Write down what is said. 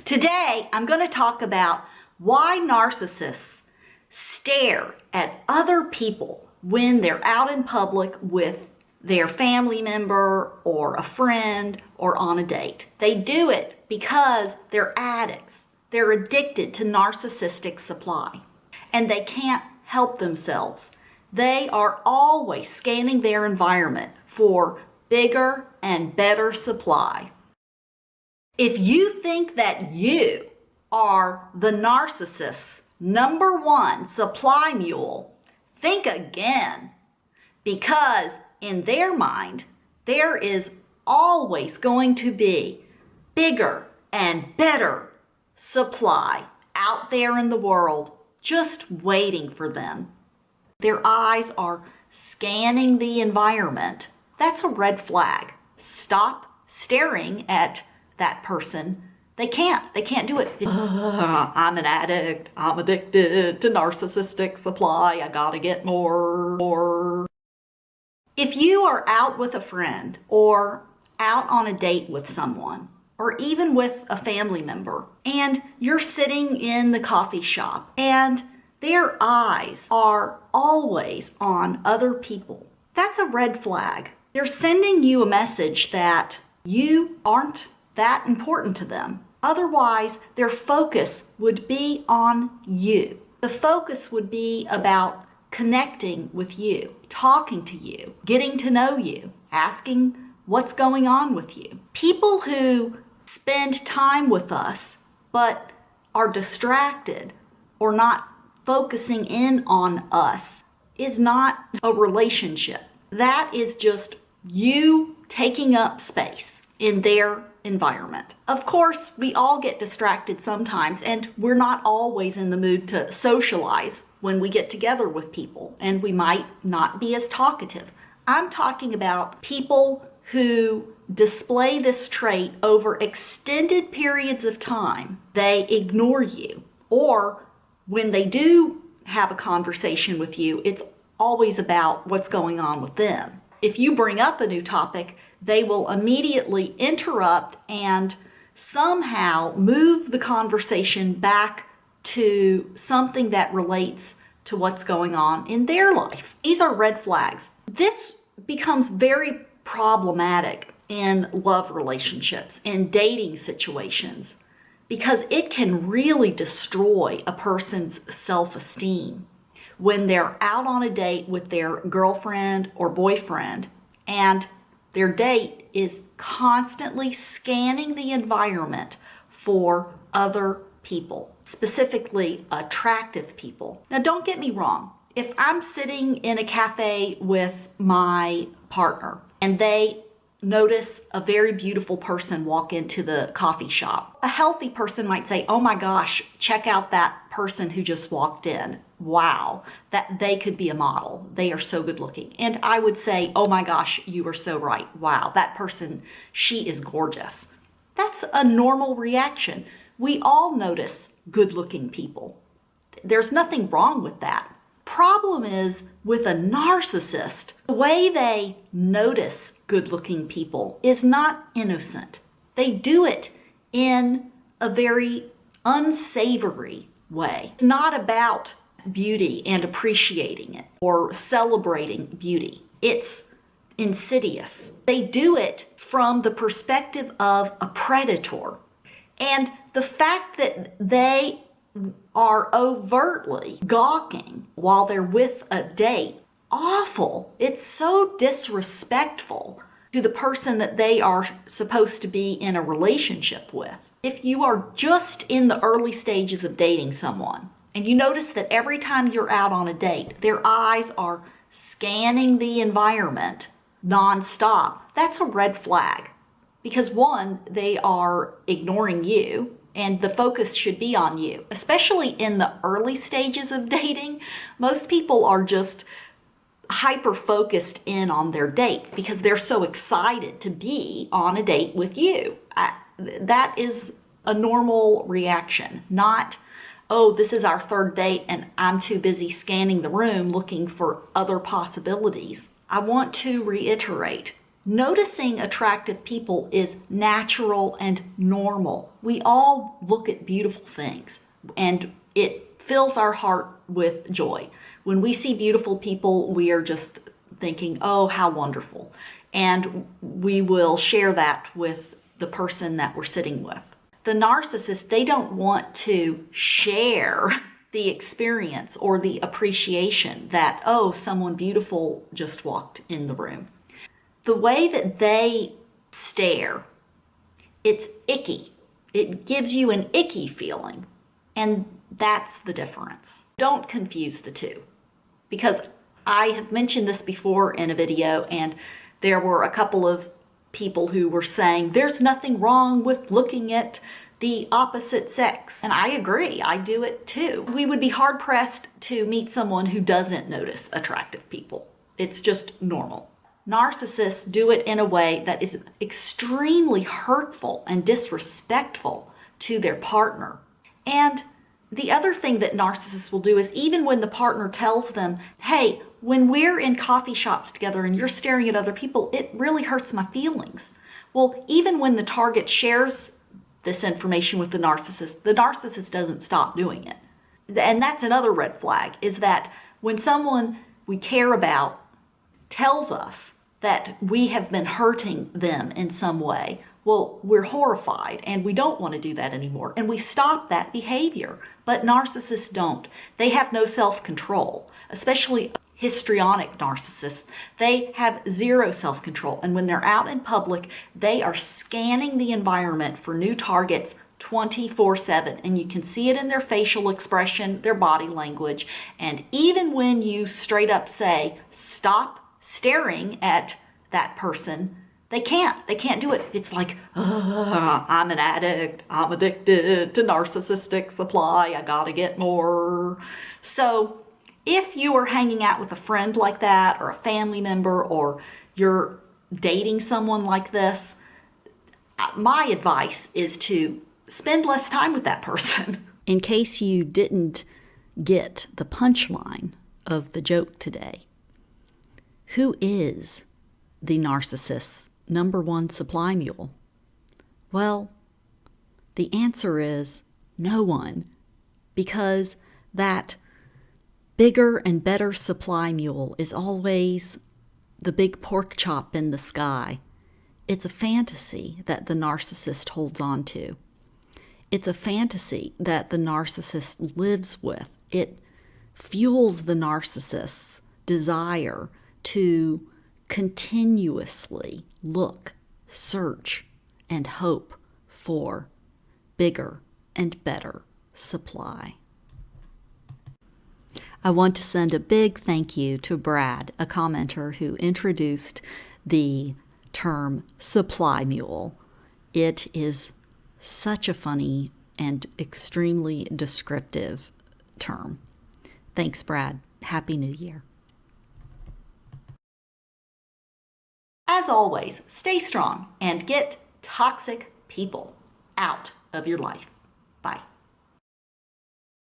Today, I'm going to talk about why narcissists stare at other people when they're out in public with their family member or a friend or on a date. They do it because they're addicts. They're addicted to narcissistic supply, and they can't help themselves. They are always scanning their environment for bigger and better supply. If you think that you are the narcissist's #1 supply mule, think again, because in their mind, there is always going to be bigger and better supply out there in the world just waiting for them. Their eyes are scanning the environment. That's a red flag. Stop staring at that person. They can't do it. I'm an addict. I'm addicted to narcissistic supply. I gotta get more. If you are out with a friend or out on a date with someone, or even with a family member, and you're sitting in the coffee shop and their eyes are always on other people, that's a red flag. They're sending you a message that you aren't that important to them. Otherwise, their focus would be on you. The focus would be about connecting with you, talking to you, getting to know you, asking what's going on with you. People who spend time with us but are distracted or not focusing in on us is not a relationship. That is just you taking up space in their environment. Of course, we all get distracted sometimes, and we're not always in the mood to socialize when we get together with people, and we might not be as talkative. I'm talking about people who display this trait over extended periods of time. They ignore you, or when they do have a conversation with you, it's always about what's going on with them. If you bring up a new topic, they will immediately interrupt and somehow move the conversation back to something that relates to what's going on in their life. These are red flags. This becomes very problematic in love relationships, in dating situations, because it can really destroy a person's self-esteem when they're out on a date with their girlfriend or boyfriend and their date is constantly scanning the environment for other people, specifically attractive people. Now, don't get me wrong. If I'm sitting in a cafe with my partner and they notice a very beautiful person walk into the coffee shop, a healthy person might say, "Oh my gosh, check out that person who just walked in. Wow, that they could be a model. They are so good looking." And I would say, "Oh my gosh, you were so right. Wow, that person, she is gorgeous." That's a normal reaction. We all notice good looking people. There's nothing wrong with that. Problem is with a narcissist, the way they notice good-looking people is not innocent. They do it in a very unsavory way. It's not about beauty and appreciating it or celebrating beauty. It's insidious. They do it from the perspective of a predator. And the fact that they are overtly gawking while they're with a date, awful. It's so disrespectful to the person that they are supposed to be in a relationship with. If you are just in the early stages of dating someone and you notice that every time you're out on a date, their eyes are scanning the environment nonstop, that's a red flag. Because one, they are ignoring you, and the focus should be on you. Especially in the early stages of dating, most people are just hyper-focused in on their date because they're so excited to be on a date with you. That is a normal reaction, not, "Oh, this is our third date and I'm too busy scanning the room looking for other possibilities." I want to reiterate, Noticing attractive people is natural and normal. We all look at beautiful things, and it fills our heart with joy. When we see beautiful people, we are just thinking, oh, how wonderful. And we will share that with the person that we're sitting with. The narcissist, they don't want to share the experience or the appreciation that, oh, someone beautiful just walked in the room. The way that they stare, it's icky. It gives you an icky feeling, and that's the difference. Don't confuse the two, because I have mentioned this before in a video, and there were a couple of people who were saying there's nothing wrong with looking at the opposite sex. And I agree, I do it too. We would be hard pressed to meet someone who doesn't notice attractive people. It's just normal. Narcissists do it in a way that is extremely hurtful and disrespectful to their partner. And the other thing that narcissists will do is, even when the partner tells them, hey, when we're in coffee shops together and you're staring at other people, it really hurts my feelings. Well, even when the target shares this information with the narcissist doesn't stop doing it. And that's another red flag, is that when someone we care about tells us that we have been hurting them in some way, well, we're horrified and we don't want to do that anymore. And we stop that behavior. But narcissists don't. They have no self-control, especially histrionic narcissists. They have zero self-control. And when they're out in public, they are scanning the environment for new targets 24/7. And you can see it in their facial expression, their body language. And even when you straight up say, stop staring at that person, they can't do it. It's like, I'm an addict, I'm addicted to narcissistic supply, I gotta get more. So if you are hanging out with a friend like that, or a family member, or you're dating someone like this, my advice is to spend less time with that person. In case you didn't get the punchline of the joke today, who is the narcissist's number one supply mule? Well, the answer is no one, because that bigger and better supply mule is always the big pork chop in the sky. It's a fantasy that the narcissist holds on to. It's a fantasy that the narcissist lives with. It fuels the narcissist's desire to continuously look, search, and hope for bigger and better supply. I want to send a big thank you to Brad, a commenter who introduced the term supply mule. It is such a funny and extremely descriptive term. Thanks, Brad. Happy New Year. As always, stay strong and get toxic people out of your life.